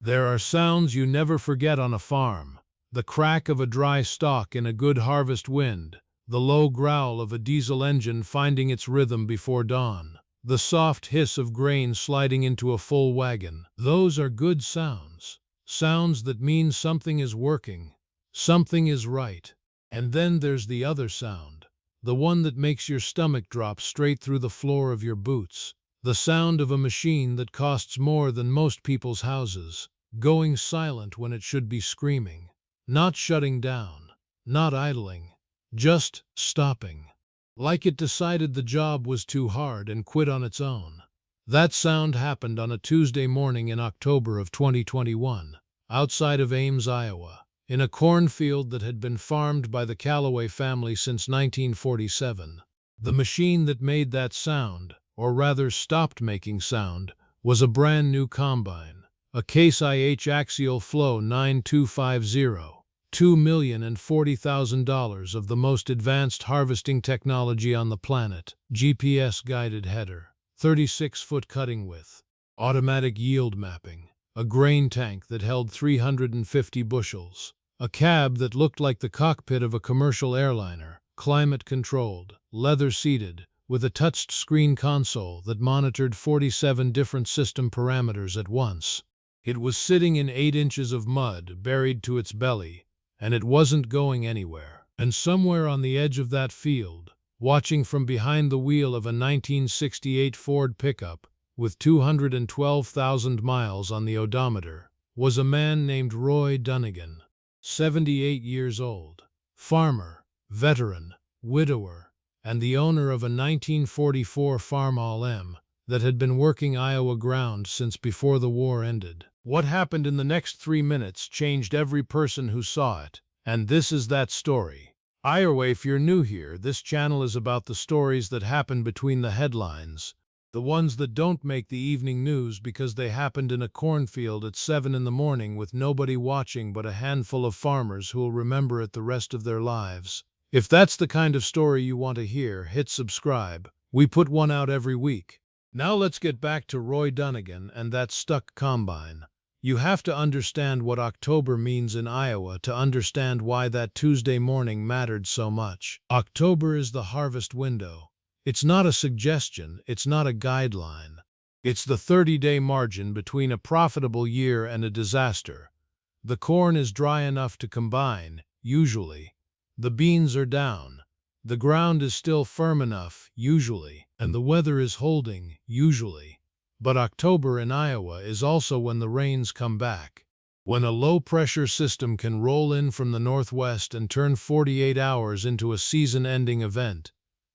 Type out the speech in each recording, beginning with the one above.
There are sounds you never forget on a farm. The crack of a dry stalk in a good harvest wind, the low growl of a diesel engine finding its rhythm before dawn, the soft hiss of grain sliding into a full wagon. Those are good sounds. Sounds that mean something is working, something is right. And then there's the other sound, the one that makes your stomach drop straight through the floor of your boots. The sound of a machine that costs more than most people's houses, going silent when it should be screaming. Not shutting down, not idling, just stopping. Like it decided the job was too hard and quit on its own. That sound happened on a Tuesday morning in October of 2021, outside of Ames, Iowa, in a cornfield that had been farmed by the Calloway family since 1947. The machine that made that sound, or rather stopped making sound, was a brand new combine, a Case IH Axial Flow 9250. $2,040,000 of the most advanced harvesting technology on the planet, GPS-guided header, 36-foot cutting width, automatic yield mapping, a grain tank that held 350 bushels, a cab that looked like the cockpit of a commercial airliner, climate-controlled, leather-seated, with a touch-screen console that monitored 47 different system parameters at once. It was sitting in 8 inches of mud buried to its belly, and it wasn't going anywhere. And somewhere on the edge of that field, watching from behind the wheel of a 1968 Ford pickup with 212,000 miles on the odometer, was a man named Roy Dunnigan, 78 years old, farmer, veteran, widower, and the owner of a 1944 Farmall M that had been working Iowa ground since before the war ended. What happened in the next 3 minutes changed every person who saw it, and this is that story. Either way, if you're new here, this channel is about the stories that happen between the headlines, the ones that don't make the evening news because they happened in a cornfield at 7 in the morning with nobody watching but a handful of farmers who'll remember it the rest of their lives. If that's the kind of story you want to hear, hit subscribe. We put one out every week. Now let's get back to Roy Dunnigan and that stuck combine. You have to understand what October means in Iowa to understand why that Tuesday morning mattered so much. October is the harvest window. It's not a suggestion, it's not a guideline. It's the 30-day margin between a profitable year and a disaster. The corn is dry enough to combine, usually. The beans are down. The ground is still firm enough, usually, and the weather is holding, usually. But October in Iowa is also when the rains come back, when a low-pressure system can roll in from the northwest and turn 48 hours into a season-ending event,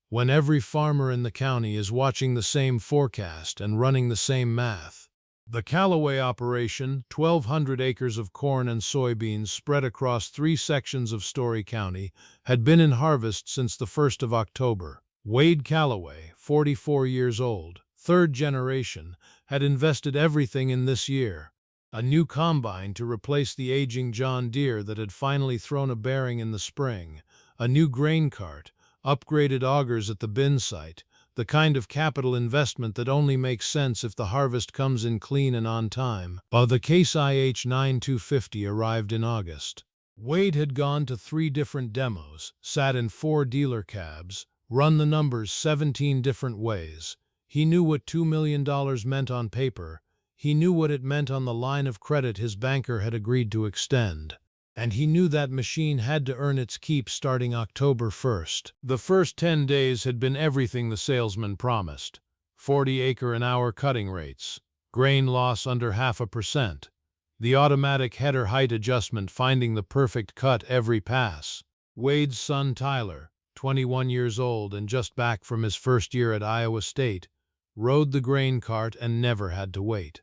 when every farmer in the county is watching the same forecast and running the same math. The Calloway operation, 1,200 acres of corn and soybeans spread across 3 sections of Story County, had been in harvest since the 1st of October. Wade Calloway, 44 years old, 3rd generation, had invested everything in this year. A new combine to replace the aging John Deere that had finally thrown a bearing in the spring, a new grain cart, upgraded augers at the bin site, the kind of capital investment that only makes sense if the harvest comes in clean and on time. The Case IH 9250 arrived in August. Wade had gone to 3 different demos, sat in 4 dealer cabs, run the numbers 17 different ways. He knew what $2 million meant on paper. He knew what it meant on the line of credit his banker had agreed to extend. And he knew that machine had to earn its keep starting October 1st. The first 10 days had been everything the salesman promised. 40-acre-an-hour cutting rates. Grain loss under 0.5%. The automatic header height adjustment finding the perfect cut every pass. Wade's son Tyler, 21 years old and just back from his first year at Iowa State, rode the grain cart and never had to wait.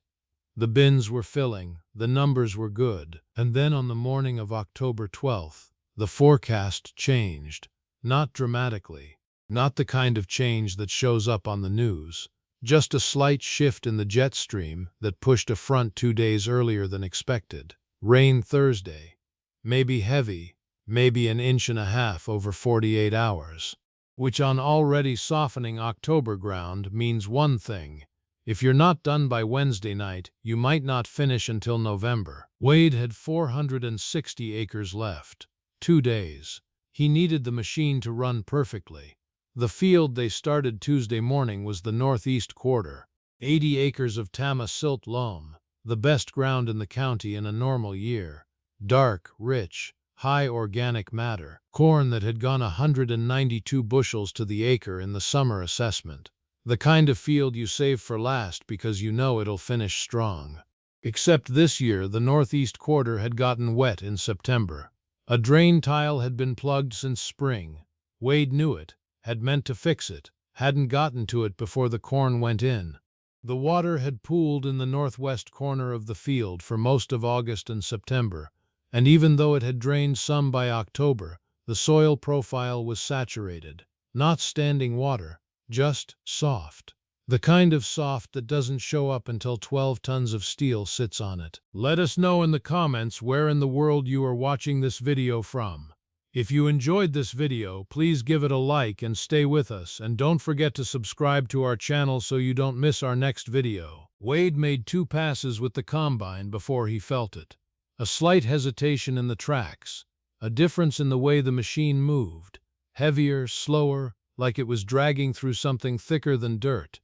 The bins were filling, the numbers were good, and then on the morning of October 12th, the forecast changed. Not dramatically, not the kind of change that shows up on the news, just a slight shift in the jet stream that pushed a front 2 days earlier than expected. Rain Thursday, maybe heavy, maybe 1.5 inches over 48 hours. Which on already softening October ground means one thing. If you're not done by Wednesday night, you might not finish until November. Wade had 460 acres left. 2 days. He needed the machine to run perfectly. The field they started Tuesday morning was the northeast quarter. 80 acres of Tama silt loam, the best ground in the county in a normal year. Dark, rich, high organic matter. Corn that had gone 192 bushels to the acre in the summer assessment. The kind of field you save for last because you know it'll finish strong. Except this year, the northeast quarter had gotten wet in September. A drain tile had been plugged since spring. Wade knew it, had meant to fix it, hadn't gotten to it before the corn went in. The water had pooled in the northwest corner of the field for most of August and September, and even though it had drained some by October, the soil profile was saturated. Not standing water, just soft. The kind of soft that doesn't show up until 12 tons of steel sits on it. Let us know in the comments where in the world you are watching this video from. If you enjoyed this video, please give it a like and stay with us, and don't forget to subscribe to our channel so you don't miss our next video. Wade made 2 passes with the combine before he felt it. A slight hesitation in the tracks, a difference in the way the machine moved, heavier, slower, like it was dragging through something thicker than dirt.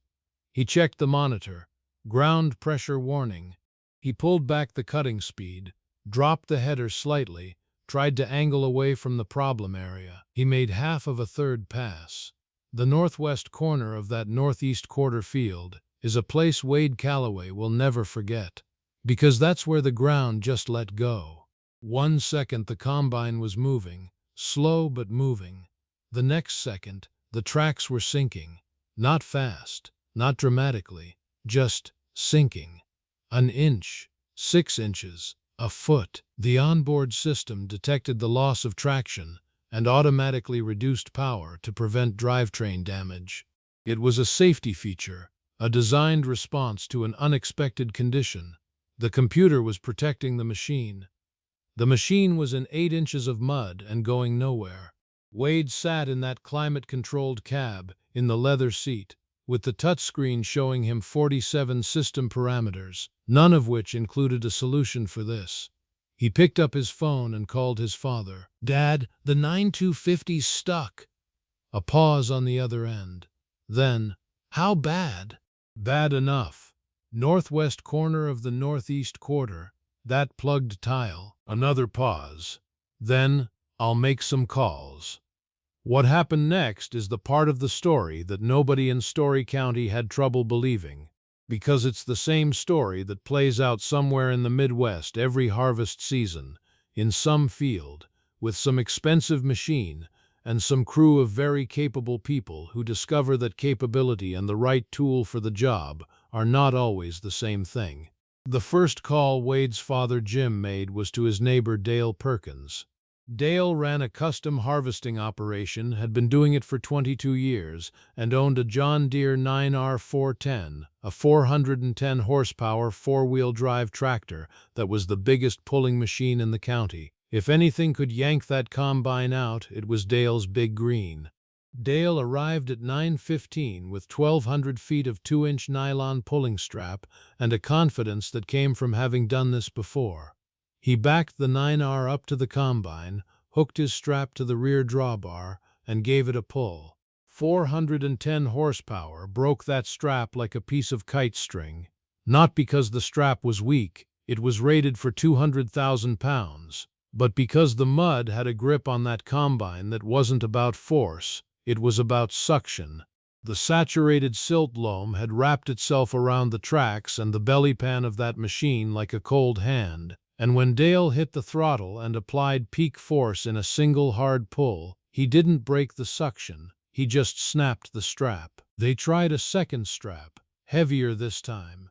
He checked the monitor, ground pressure warning. He pulled back the cutting speed, dropped the header slightly, tried to angle away from the problem area. He made half of a third pass. The northwest corner of that northeast quarter field is a place Wade Calloway will never forget, because that's where the ground just let go. 1 second the combine was moving, slow but moving. The next second, the tracks were sinking. Not fast, not dramatically, just sinking. An inch, 6 inches, a foot. The onboard system detected the loss of traction and automatically reduced power to prevent drivetrain damage. It was a safety feature, a designed response to an unexpected condition. The computer was protecting the machine. The machine was in 8 inches of mud and going nowhere. Wade sat in that climate-controlled cab, in the leather seat, with the touchscreen showing him 47 system parameters, none of which included a solution for this. He picked up his phone and called his father. "Dad, the 9250's stuck." A pause on the other end. Then, "How bad?" "Bad enough. Northwest corner of the northeast quarter, that plugged tile." Another pause. Then, "I'll make some calls." What happened next is the part of the story that nobody in Story County had trouble believing, because it's the same story that plays out somewhere in the Midwest every harvest season, in some field, with some expensive machine and some crew of very capable people who discover that capability and the right tool for the job are not always the same thing. The first call Wade's father Jim made was to his neighbor Dale Perkins. Dale ran a custom harvesting operation, had been doing it for 22 years, and owned a John Deere 9R410, a 410 horsepower four-wheel drive tractor that was the biggest pulling machine in the county. If anything could yank that combine out, it was Dale's Big Green. Dale arrived at 9:15 with 1,200 feet of 2-inch nylon pulling strap and a confidence that came from having done this before. He backed the 9R up to the combine, hooked his strap to the rear drawbar, and gave it a pull. 410 horsepower broke that strap like a piece of kite string. Not because the strap was weak, it was rated for 200,000 pounds, but because the mud had a grip on that combine that wasn't about force, it was about suction. The saturated silt loam had wrapped itself around the tracks and the belly pan of that machine like a cold hand. And when Dale hit the throttle and applied peak force in a single hard pull, he didn't break the suction, he just snapped the strap. They tried a second strap, heavier this time.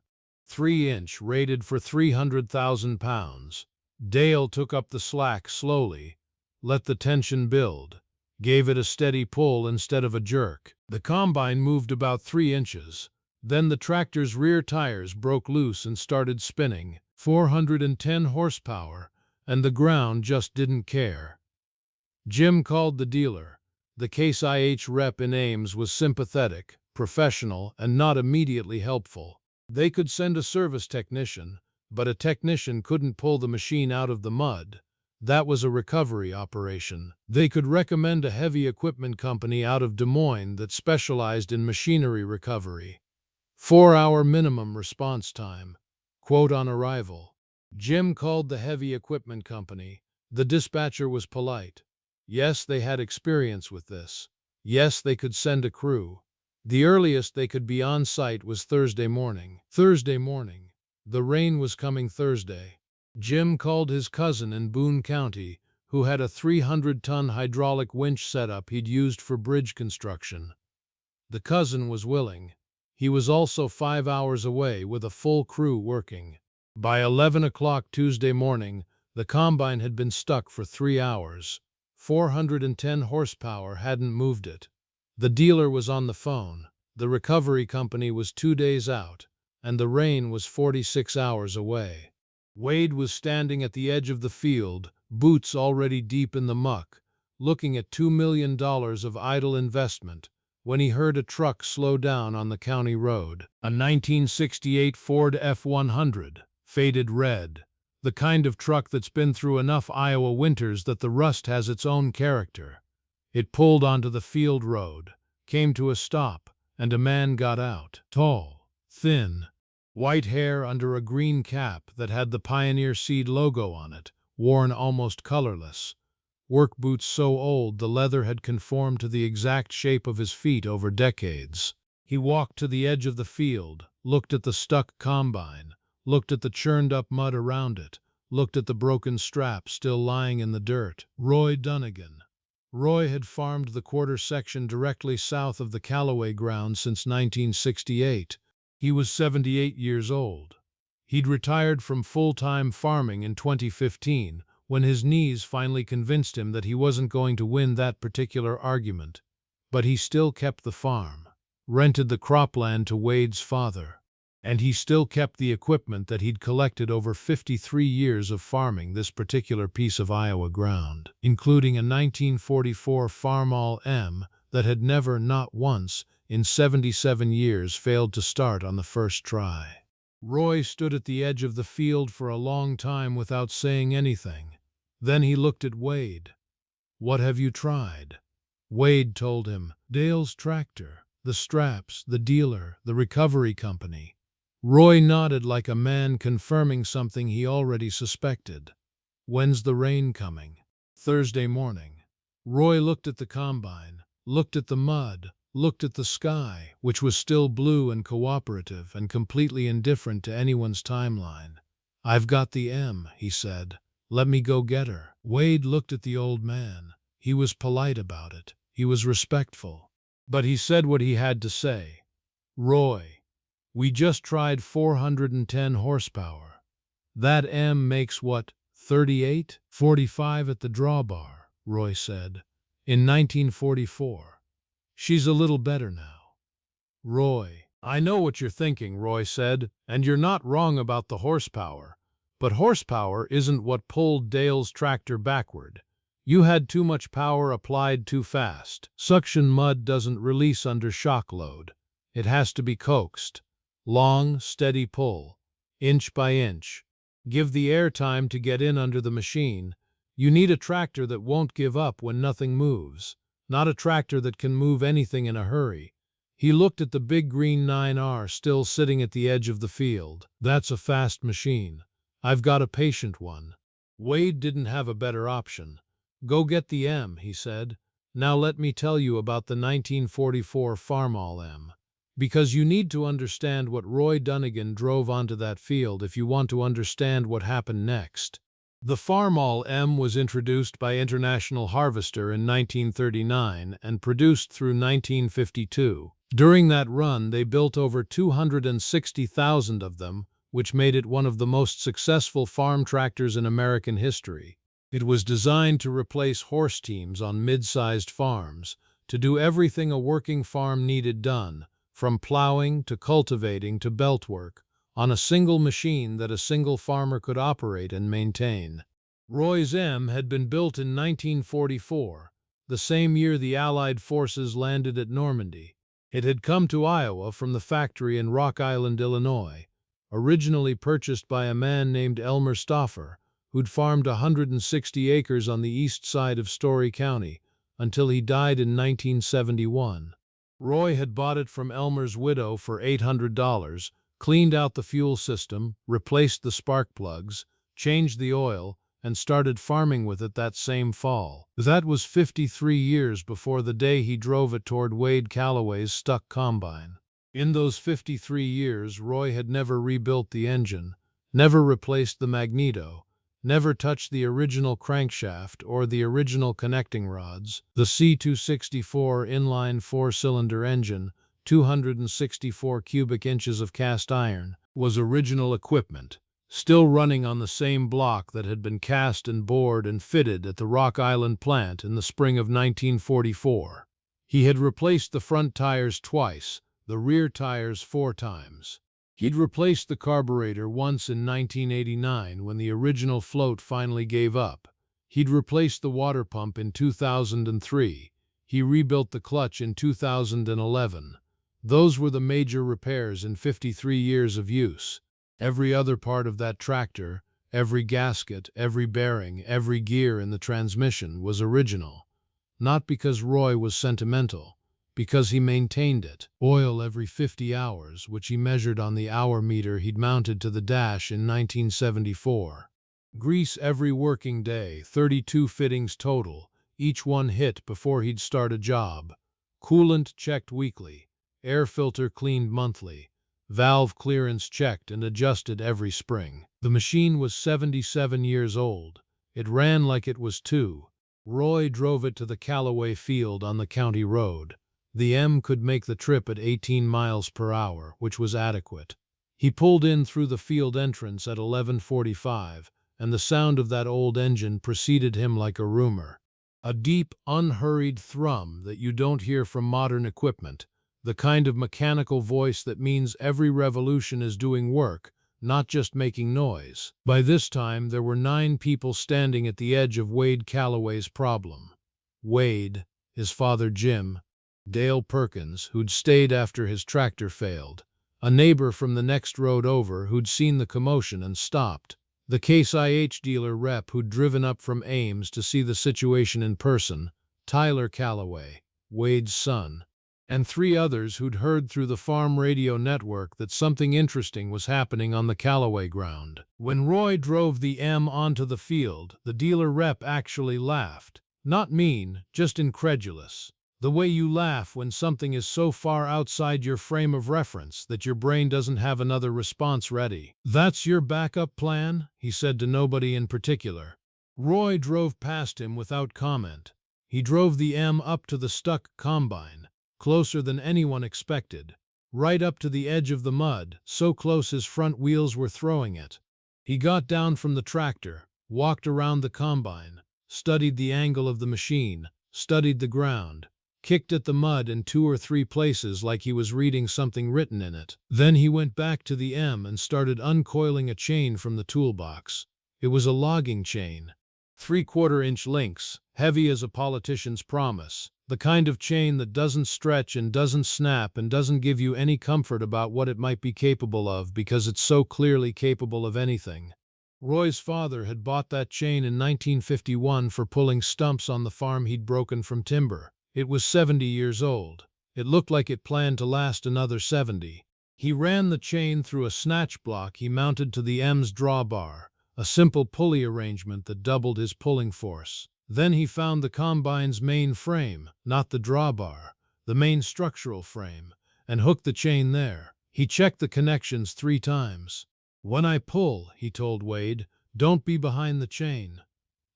3-inch, rated for 300,000 pounds. Dale took up the slack slowly, let the tension build, gave it a steady pull instead of a jerk. The combine moved about 3 inches. Then the tractor's rear tires broke loose and started spinning. 410 horsepower, and the ground just didn't care. Jim called the dealer. The Case IH rep in Ames was sympathetic, professional, and not immediately helpful. They could send a service technician, but a technician couldn't pull the machine out of the mud. That was a recovery operation. They could recommend a heavy equipment company out of Des Moines that specialized in machinery recovery. 4-hour minimum response time. Quote on arrival. Jim called the heavy equipment company. The dispatcher was polite. Yes, they had experience with this. Yes, they could send a crew. The earliest they could be on site was Thursday morning. Thursday morning. The rain was coming Thursday. Jim called his cousin in Boone County, who had a 300-ton hydraulic winch setup he'd used for bridge construction. The cousin was willing. He was also 5 hours away with a full crew working. By 11 o'clock Tuesday morning, the combine had been stuck for 3 hours. 410 horsepower hadn't moved it. The dealer was on the phone. The recovery company was 2 days out, and the rain was 46 hours away. Wade was standing at the edge of the field, boots already deep in the muck, looking at $2 million of idle investment, when he heard a truck slow down on the county road. A 1968 Ford F-100, faded red. The kind of truck that's been through enough Iowa winters that the rust has its own character. It pulled onto the field road, came to a stop, and a man got out. Tall, thin, white hair under a green cap that had the Pioneer Seed logo on it, worn almost colorless. Work boots so old the leather had conformed to the exact shape of his feet over decades. He walked to the edge of the field, looked at the stuck combine, looked at the churned-up mud around it, looked at the broken strap still lying in the dirt. Roy Dunnigan. Roy had farmed the quarter section directly south of the Calloway ground since 1968. He was 78 years old. He'd retired from full-time farming in 2015, when his knees finally convinced him that he wasn't going to win that particular argument. But he still kept the farm, rented the cropland to Wade's father, and he still kept the equipment that he'd collected over 53 years of farming this particular piece of Iowa ground, including a 1944 Farmall M that had never, not once, in 77 years failed to start on the first try. Roy stood at the edge of the field for a long time without saying anything. Then he looked at Wade. "What have you tried?" Wade told him. Dale's tractor, the straps, the dealer, the recovery company. Roy nodded like a man confirming something he already suspected. "When's the rain coming?" "Thursday morning." Roy looked at the combine, looked at the mud, looked at the sky, which was still blue and cooperative and completely indifferent to anyone's timeline. "I've got the M," he said. "Let me go get her." Wade looked at the old man. He was polite about it. He was respectful. But he said what he had to say. "Roy, we just tried 410 horsepower. That M makes what, 38? 45 at the drawbar," Roy said. "In 1944. She's a little better now." "Roy, I know what you're thinking," Roy said, "and you're not wrong about the horsepower. But horsepower isn't what pulled Dale's tractor backward. You had too much power applied too fast. Suction mud doesn't release under shock load. It has to be coaxed. Long, steady pull, inch by inch. Give the air time to get in under the machine. You need a tractor that won't give up when nothing moves, not a tractor that can move anything in a hurry." He looked at the big green 9R still sitting at the edge of the field. "That's a fast machine. I've got a patient one." Wade didn't have a better option. "Go get the M," he said. "Now let me tell you about the 1944 Farmall M. Because you need to understand what Roy Dunnigan drove onto that field if you want to understand what happened next." The Farmall M was introduced by International Harvester in 1939 and produced through 1952. During that run, they built over 260,000 of them, which made it one of the most successful farm tractors in American history. It was designed to replace horse teams on mid-sized farms, to do everything a working farm needed done, from plowing to cultivating to belt work, on a single machine that a single farmer could operate and maintain. Roy's M had been built in 1944, the same year the Allied forces landed at Normandy. It had come to Iowa from the factory in Rock Island, Illinois, originally purchased by a man named Elmer Stauffer, who'd farmed 160 acres on the east side of Story County until he died in 1971. Roy had bought it from Elmer's widow for $800, cleaned out the fuel system, replaced the spark plugs, changed the oil, and started farming with it that same fall. That was 53 years before the day he drove it toward Wade Calloway's stuck combine. In those 53 years, Roy had never rebuilt the engine, never replaced the magneto, never touched the original crankshaft or the original connecting rods. The C264 inline four-cylinder engine, 264 cubic inches of cast iron, was original equipment, still running on the same block that had been cast and bored and fitted at the Rock Island plant in the spring of 1944. He had replaced the front tires twice, the rear tires 4 times. He'd replaced the carburetor once in 1989 when the original float finally gave up. He'd replaced the water pump in 2003. He rebuilt the clutch in 2011. Those were the major repairs in 53 years of use. Every other part of that tractor, every gasket, every bearing, every gear in the transmission was original. Not because Roy was sentimental, because he maintained it. Oil every 50 hours, which he measured on the hour meter he'd mounted to the dash in 1974. Grease every working day, 32 fittings total, each one hit before he'd start a job. Coolant checked weekly, air filter cleaned monthly, valve clearance checked and adjusted every spring. The machine was 77 years old. It ran like it was 2. Roy drove it to the Calloway field on the county road. The M could make the trip at 18 miles per hour, which was adequate. He pulled in through the field entrance at 11:45, and the sound of that old engine preceded him like a rumor. A deep, unhurried thrum that you don't hear from modern equipment, the kind of mechanical voice that means every revolution is doing work, not just making noise. By this time, there were 9 people standing at the edge of Wade Calloway's problem. Wade, his father Jim, Dale Perkins, who'd stayed after his tractor failed, a neighbor from the next road over who'd seen the commotion and stopped, the Case IH dealer rep who'd driven up from Ames to see the situation in person, Tyler Calloway, Wade's son, and 3 others who'd heard through the farm radio network that something interesting was happening on the Calloway ground. When Roy drove the M onto the field, the dealer rep actually laughed. Not mean, just incredulous. The way you laugh when something is so far outside your frame of reference that your brain doesn't have another response ready. "That's your backup plan?" he said to nobody in particular. Roy drove past him without comment. He drove the M up to the stuck combine, closer than anyone expected, right up to the edge of the mud, so close his front wheels were throwing it. He got down from the tractor, walked around the combine, studied the angle of the machine, studied the ground, kicked at the mud in 2 or 3 places like he was reading something written in it. Then he went back to the M and started uncoiling a chain from the toolbox. It was a logging chain. 3/4-inch links, heavy as a politician's promise. The kind of chain that doesn't stretch and doesn't snap and doesn't give you any comfort about what it might be capable of because it's so clearly capable of anything. Roy's father had bought that chain in 1951 for pulling stumps on the farm he'd broken from timber. It was 70 years old. It looked like it planned to last another 70. He ran the chain through a snatch block he mounted to the M's drawbar, a simple pulley arrangement that doubled his pulling force. Then he found the combine's main frame, not the drawbar, the main structural frame, and hooked the chain there. He checked the connections 3 times. "When I pull," he told Wade, "don't be behind the chain."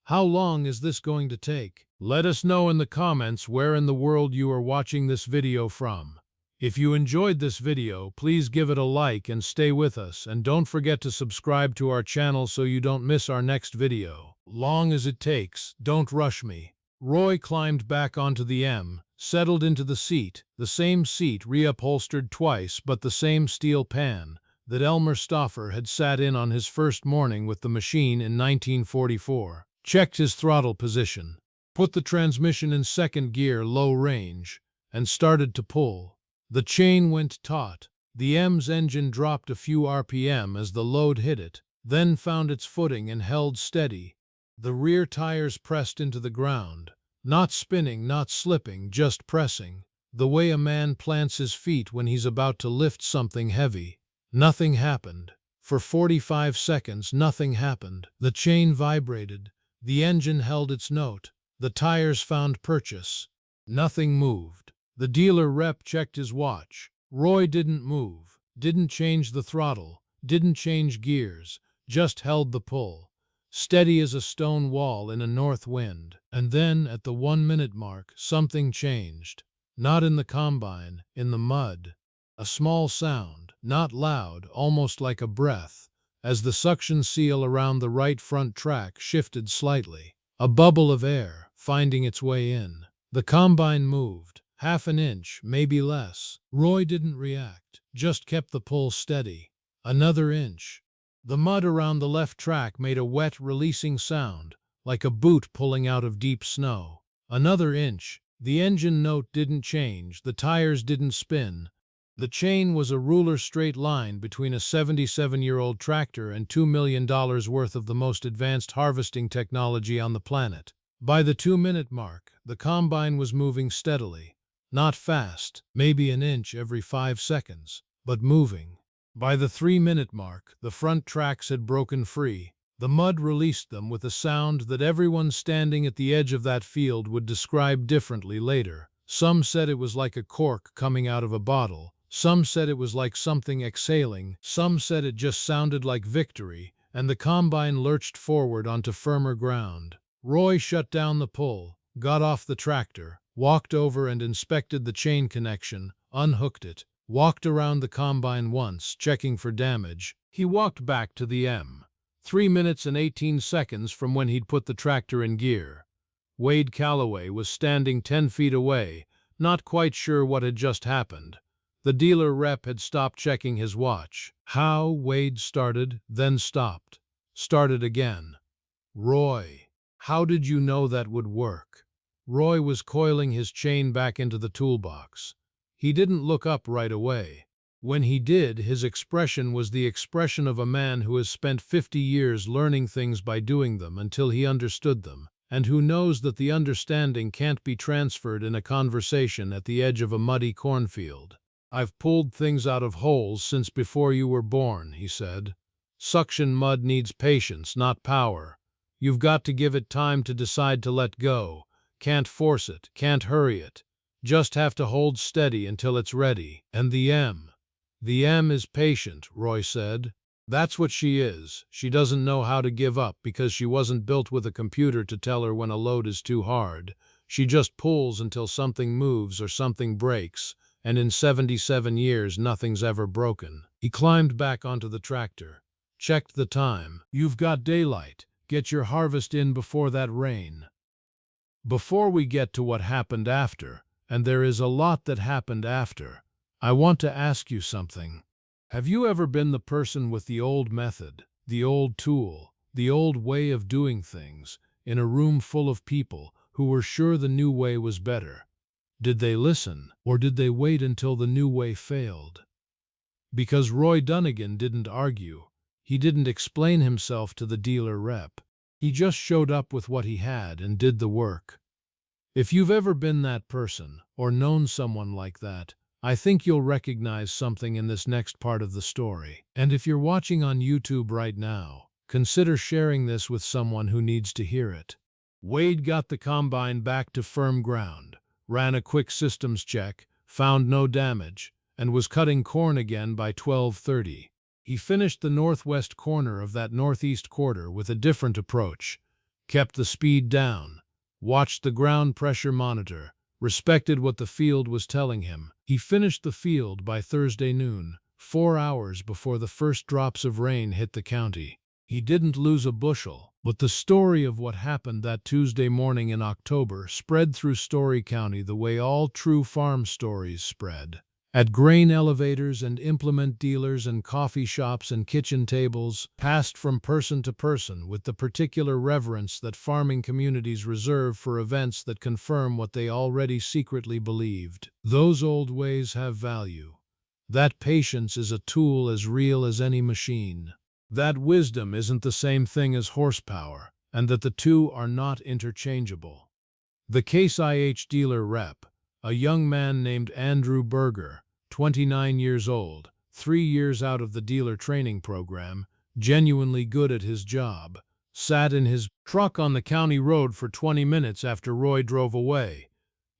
How long is this going to take? Let us know in the comments where in the world you are watching this video from. If you enjoyed this video, please give it a like and stay with us, and don't forget to subscribe to our channel so you don't miss our next video. Long as it takes, don't rush me. Roy climbed back onto the M, settled into the same seat reupholstered twice but the same steel pan that Elmer Stauffer had sat in on his first morning with the machine in 1944. Checked his throttle position, put the transmission in 2nd gear low range, and started to pull. The chain went taut. The M's engine dropped a few RPM as the load hit it, then found its footing and held steady. The rear tires pressed into the ground, not spinning, not slipping, just pressing, the way a man plants his feet when he's about to lift something heavy. Nothing happened. For 45 seconds, nothing happened. The chain vibrated. The engine held its note. The tires found purchase. Nothing moved. The dealer rep checked his watch. Roy didn't move, didn't change the throttle, didn't change gears, just held the pull, steady as a stone wall in a north wind. And then, at the 1-minute mark, something changed. Not in the combine, in the mud. A small sound, not loud, almost like a breath, as the suction seal around the right front track shifted slightly. A bubble of air, finding its way in. The combine moved. Half an inch, maybe less. Roy didn't react, just kept the pull steady. Another inch. The mud around the left track made a wet, releasing sound, like a boot pulling out of deep snow. Another inch. The engine note didn't change, the tires didn't spin. The chain was a ruler straight line between a 77-year-old tractor and $2 million worth of the most advanced harvesting technology on the planet. By the 2-minute mark, the combine was moving steadily. Not fast, maybe an inch every 5 seconds, but moving. By the 3-minute mark, the front tracks had broken free. The mud released them with a sound that everyone standing at the edge of that field would describe differently later. Some said it was like a cork coming out of a bottle. Some said it was like something exhaling. Some said it just sounded like victory, and the combine lurched forward onto firmer ground. Roy shut down the pull, got off the tractor, walked over and inspected the chain connection, unhooked it, walked around the combine once, checking for damage. He walked back to the M. 3 minutes and 18 seconds from when he'd put the tractor in gear. Wade Calloway was standing 10 feet away, not quite sure what had just happened. The dealer rep had stopped checking his watch. How? Wade started, then stopped. Started again. Roy, how did you know that would work? Roy was coiling his chain back into the toolbox. He didn't look up right away. When he did, his expression was the expression of a man who has spent 50 years learning things by doing them until he understood them, and who knows that the understanding can't be transferred in a conversation at the edge of a muddy cornfield. "I've pulled things out of holes since before you were born," he said. "Suction mud needs patience, not power. You've got to give it time to decide to let go. Can't force it, can't hurry it. Just have to hold steady until it's ready." And the M is patient, Roy said. That's what she is. She doesn't know how to give up because she wasn't built with a computer to tell her when a load is too hard. She just pulls until something moves or something breaks, and in 77 years nothing's ever broken. He climbed back onto the tractor, checked the time. "You've got daylight. Get your harvest in before that rain." Before we get to what happened after, and there is a lot that happened after, I want to ask you something. Have you ever been the person with the old method, the old tool, the old way of doing things, in a room full of people who were sure the new way was better? Did they listen, or did they wait until the new way failed? Because Roy Dunnigan didn't argue. He didn't explain himself to the dealer rep. He just showed up with what he had and did the work. If you've ever been that person, or known someone like that, I think you'll recognize something in this next part of the story. And if you're watching on YouTube right now, consider sharing this with someone who needs to hear it. Wade got the combine back to firm ground, ran a quick systems check, found no damage, and was cutting corn again by 12:30. He finished the northwest corner of that northeast quarter with a different approach, kept the speed down, watched the ground pressure monitor, respected what the field was telling him. He finished the field by Thursday noon, 4 hours before the first drops of rain hit the county. He didn't lose a bushel, but the story of what happened that Tuesday morning in October spread through Story County the way all true farm stories spread. At grain elevators and implement dealers and coffee shops and kitchen tables, passed from person to person with the particular reverence that farming communities reserve for events that confirm what they already secretly believed. Those old ways have value. That patience is a tool as real as any machine. That wisdom isn't the same thing as horsepower, and that the two are not interchangeable. The Case IH dealer rep, a young man named Andrew Berger, 29 years old, 3 years out of the dealer training program, genuinely good at his job, sat in his truck on the county road for 20 minutes after Roy drove away.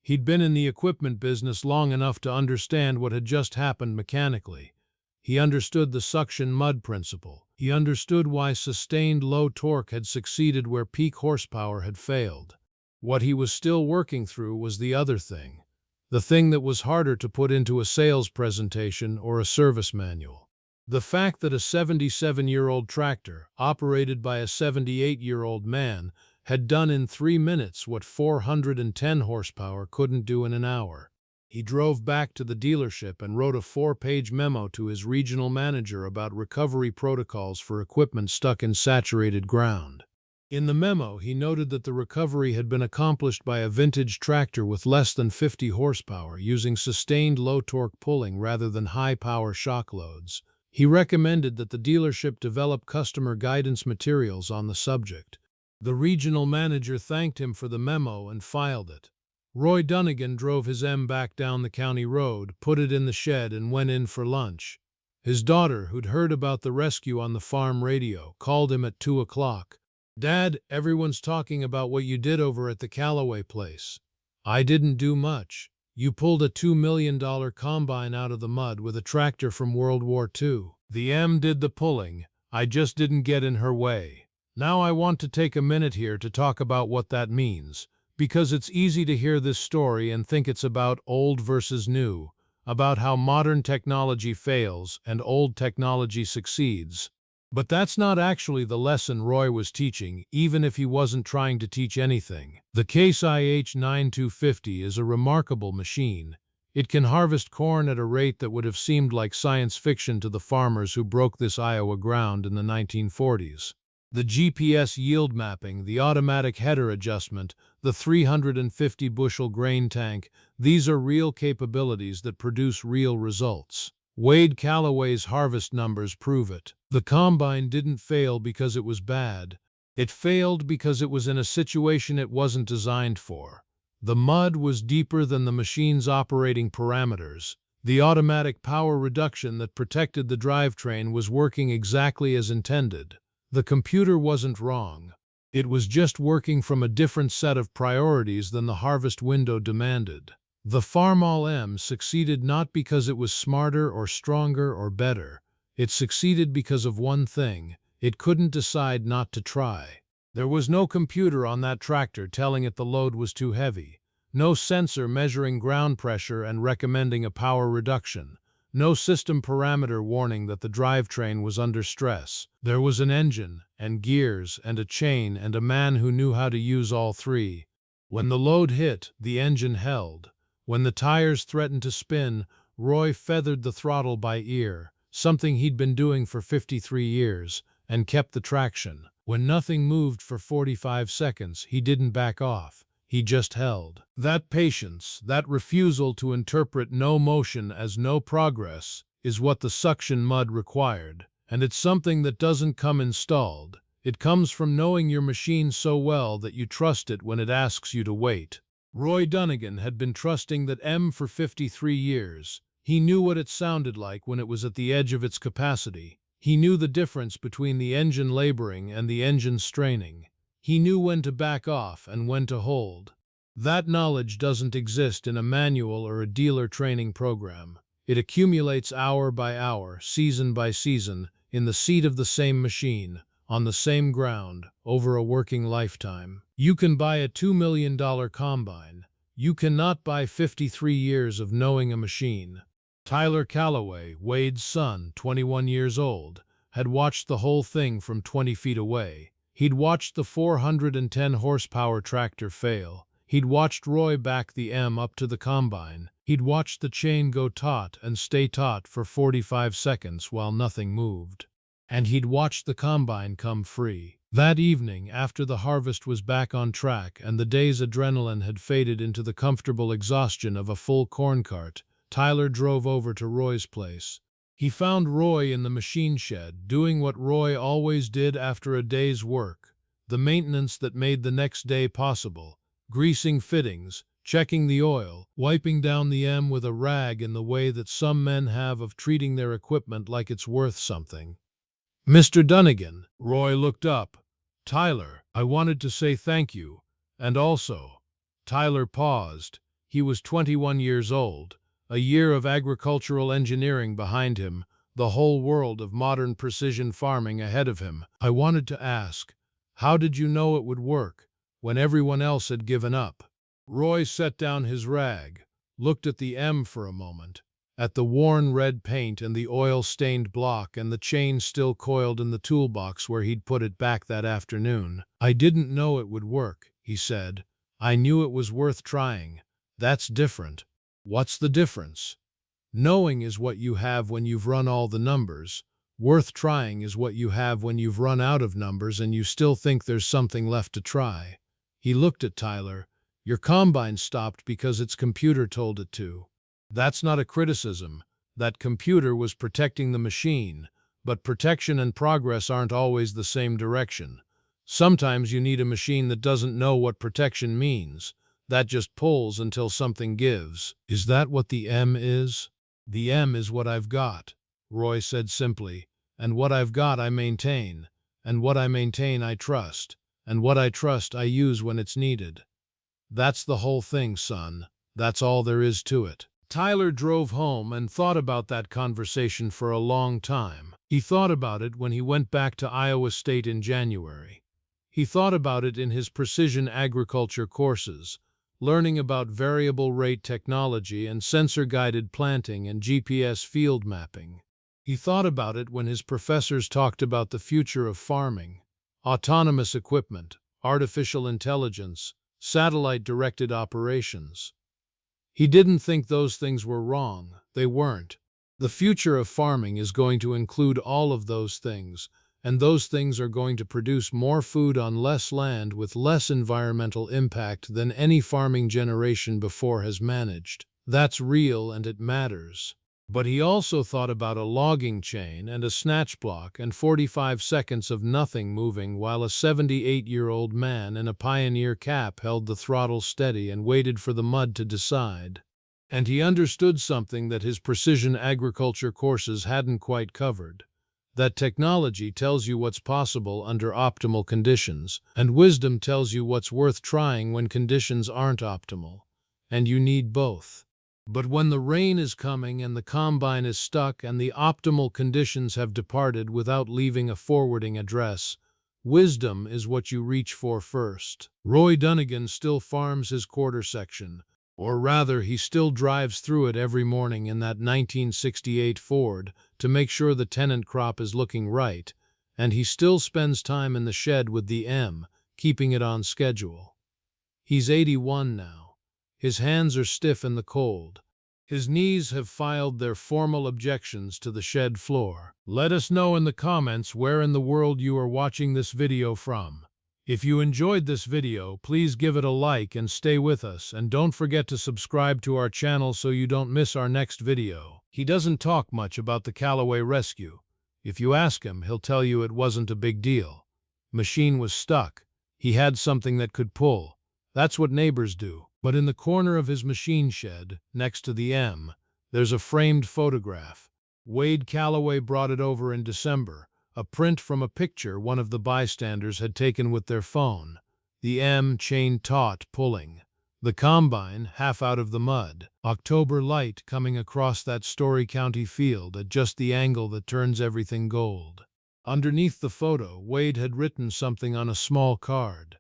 He'd been in the equipment business long enough to understand what had just happened mechanically. He understood the suction mud principle. He understood why sustained low torque had succeeded where peak horsepower had failed. What he was still working through was the other thing, the thing that was harder to put into a sales presentation or a service manual. The fact that a 77-year-old tractor, operated by a 78-year-old man, had done in 3 minutes what 410 horsepower couldn't do in an hour. He drove back to the dealership and wrote a 4-page memo to his regional manager about recovery protocols for equipment stuck in saturated ground. In the memo, he noted that the recovery had been accomplished by a vintage tractor with less than 50 horsepower, using sustained low-torque pulling rather than high-power shock loads. He recommended that the dealership develop customer guidance materials on the subject. The regional manager thanked him for the memo and filed it. Roy Dunnigan drove his M back down the county road, put it in the shed, and went in for lunch. His daughter, who'd heard about the rescue on the farm radio, called him at 2 o'clock. "Dad, everyone's talking about what you did over at the Calloway place." "I didn't do much. You pulled a $2 million combine out of the mud with a tractor from World War II. The M did the pulling. I just didn't get in her way." Now I want to take a minute here to talk about what that means, because it's easy to hear this story and think it's about old versus new, about how modern technology fails and old technology succeeds. But that's not actually the lesson Roy was teaching, even if he wasn't trying to teach anything. The Case IH 9250 is a remarkable machine. It can harvest corn at a rate that would have seemed like science fiction to the farmers who broke this Iowa ground in the 1940s. The GPS yield mapping, the automatic header adjustment, the 350-bushel grain tank, these are real capabilities that produce real results. Wade Calloway's harvest numbers prove it. The combine didn't fail because it was bad. It failed because it was in a situation it wasn't designed for. The mud was deeper than the machine's operating parameters. The automatic power reduction that protected the drivetrain was working exactly as intended. The computer wasn't wrong. It was just working from a different set of priorities than the harvest window demanded. The Farmall M succeeded not because it was smarter or stronger or better. It succeeded because of one thing: it couldn't decide not to try. There was no computer on that tractor telling it the load was too heavy, no sensor measuring ground pressure and recommending a power reduction, no system parameter warning that the drivetrain was under stress. There was an engine, and gears, and a chain, and a man who knew how to use all three. When the load hit, the engine held. When the tires threatened to spin, Roy feathered the throttle by ear, something he'd been doing for 53 years, and kept the traction. When nothing moved for 45 seconds, he didn't back off. He just held. That patience, that refusal to interpret no motion as no progress, is what the suction mud required. And it's something that doesn't come installed. It comes from knowing your machine so well that you trust it when it asks you to wait. Roy Dunnigan had been trusting that M for 53 years. He knew what it sounded like when it was at the edge of its capacity. He knew the difference between the engine laboring and the engine straining. He knew when to back off and when to hold. That knowledge doesn't exist in a manual or a dealer training program. It accumulates hour by hour, season by season, in the seat of the same machine, on the same ground, over a working lifetime. You can buy a $2 million combine. You cannot buy 53 years of knowing a machine. Tyler Calloway, Wade's son, 21 years old, had watched the whole thing from 20 feet away. He'd watched the 410 horsepower tractor fail. He'd watched Roy back the M up to the combine. He'd watch the chain go taut and stay taut for 45 seconds while nothing moved. And he'd watch the combine come free. That evening, after the harvest was back on track and the day's adrenaline had faded into the comfortable exhaustion of a full corn cart, Tyler drove over to Roy's place. He found Roy in the machine shed, doing what Roy always did after a day's work, the maintenance that made the next day possible, greasing fittings, checking the oil, wiping down the M with a rag in the way that some men have of treating their equipment like it's worth something. "Mr. Dunnigan," Roy looked up. "Tyler, I wanted to say thank you, and also—" Tyler paused. He was 21 years old, a year of agricultural engineering behind him, the whole world of modern precision farming ahead of him. "I wanted to ask, how did you know it would work, when everyone else had given up?" Roy set down his rag, looked at the M for a moment, at the worn red paint and the oil-stained block and the chain still coiled in the toolbox where he'd put it back that afternoon. "I didn't know it would work," he said. "I knew it was worth trying. That's different." "What's the difference?" "Knowing is what you have when you've run all the numbers. Worth trying is what you have when you've run out of numbers and you still think there's something left to try." He looked at Tyler. "Your combine stopped because its computer told it to." "That's not a criticism. That computer was protecting the machine, but protection and progress aren't always the same direction. Sometimes you need a machine that doesn't know what protection means. That just pulls until something gives." "Is that what the M is?" "The M is what I've got," Roy said simply. "And what I've got I maintain. And what I maintain I trust. And what I trust I use when it's needed. That's the whole thing, son. That's all there is to it." Tyler drove home and thought about that conversation for a long time. He thought about it when he went back to Iowa State in January. He thought about it in his precision agriculture courses, learning about variable rate technology and sensor-guided planting and GPS field mapping. He thought about it when his professors talked about the future of farming, autonomous equipment, artificial intelligence, satellite-directed operations. He didn't think those things were wrong. They weren't. The future of farming is going to include all of those things, and those things are going to produce more food on less land with less environmental impact than any farming generation before has managed. That's real and it matters. But he also thought about a logging chain and a snatch block and 45 seconds of nothing moving while a 78-year-old man in a Pioneer cap held the throttle steady and waited for the mud to decide. And he understood something that his precision agriculture courses hadn't quite covered. That technology tells you what's possible under optimal conditions, and wisdom tells you what's worth trying when conditions aren't optimal. And you need both. But when the rain is coming and the combine is stuck and the optimal conditions have departed without leaving a forwarding address, wisdom is what you reach for first. Roy Dunnigan still farms his quarter section, or rather he still drives through it every morning in that 1968 Ford to make sure the tenant crop is looking right, and he still spends time in the shed with the M, keeping it on schedule. He's 81 now. His hands are stiff in the cold. His knees have filed their formal objections to the shed floor. Let us know in the comments where in the world you are watching this video from. If you enjoyed this video, please give it a like and stay with us, and don't forget to subscribe to our channel so you don't miss our next video. He doesn't talk much about the Calloway rescue. If you ask him, he'll tell you it wasn't a big deal. Machine was stuck. He had something that could pull. That's what neighbors do. But in the corner of his machine shed, next to the M, there's a framed photograph. Wade Calloway brought it over in December, a print from a picture one of the bystanders had taken with their phone. The M chain taut, pulling. The combine half out of the mud. October light coming across that Story County field at just the angle that turns everything gold. Underneath the photo, Wade had written something on a small card.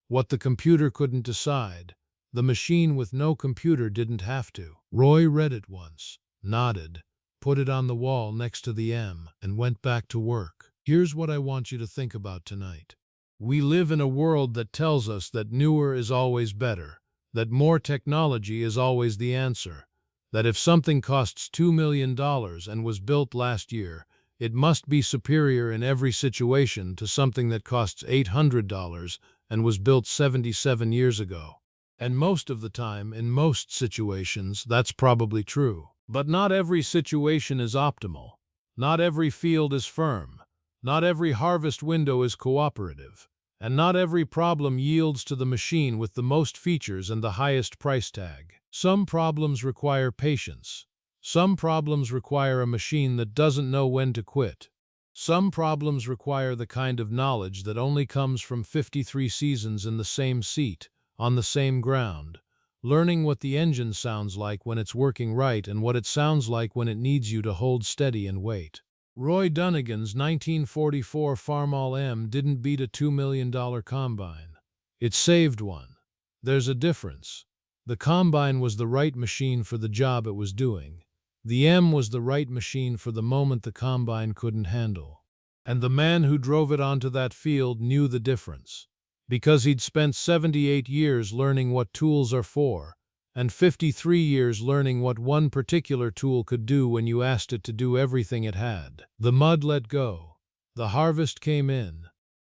What the computer couldn't decide, the machine with no computer didn't have to. Roy read it once, nodded, put it on the wall next to the M, and went back to work. Here's what I want you to think about tonight. We live in a world that tells us that newer is always better, that more technology is always the answer, that if something costs $2 million and was built last year, it must be superior in every situation to something that costs $800 and was built 77 years ago. And most of the time, in most situations, that's probably true. But not every situation is optimal. Not every field is firm. Not every harvest window is cooperative. And not every problem yields to the machine with the most features and the highest price tag. Some problems require patience. Some problems require a machine that doesn't know when to quit. Some problems require the kind of knowledge that only comes from 53 seasons in the same seat, on the same ground, learning what the engine sounds like when it's working right and what it sounds like when it needs you to hold steady and wait. Roy Dunnigan's 1944 Farmall M didn't beat a $2 million combine. It saved one. There's a difference. The combine was the right machine for the job it was doing. The M was the right machine for the moment the combine couldn't handle. And the man who drove it onto that field knew the difference, because he'd spent 78 years learning what tools are for, and 53 years learning what one particular tool could do when you asked it to do everything it had. The mud let go. The harvest came in.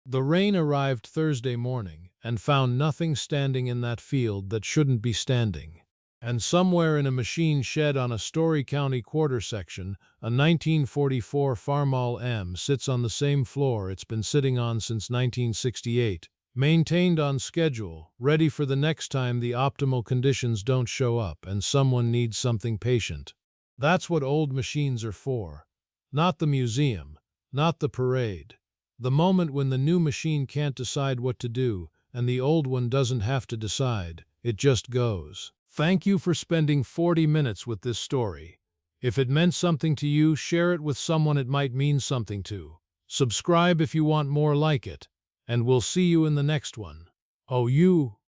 The rain arrived Thursday morning and found nothing standing in that field that shouldn't be standing. And somewhere in a machine shed on a Story County quarter section, a 1944 Farmall M sits on the same floor it's been sitting on since 1968, maintained on schedule, ready for the next time the optimal conditions don't show up and someone needs something patient. That's what old machines are for. Not the museum, not the parade. The moment when the new machine can't decide what to do and the old one doesn't have to decide, it just goes. Thank you for spending 40 minutes with this story. If it meant something to you, share it with someone it might mean something to. Subscribe if you want more like it, and we'll see you in the next one. Oh,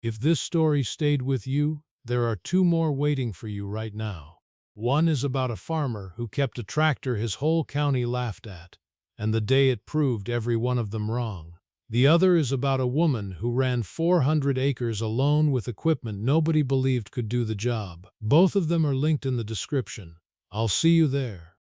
if this story stayed with you, there are 2 more waiting for you right now. One is about a farmer who kept a tractor his whole county laughed at, and the day it proved every one of them wrong. The other is about a woman who ran 400 acres alone with equipment nobody believed could do the job. Both of them are linked in the description. I'll see you there.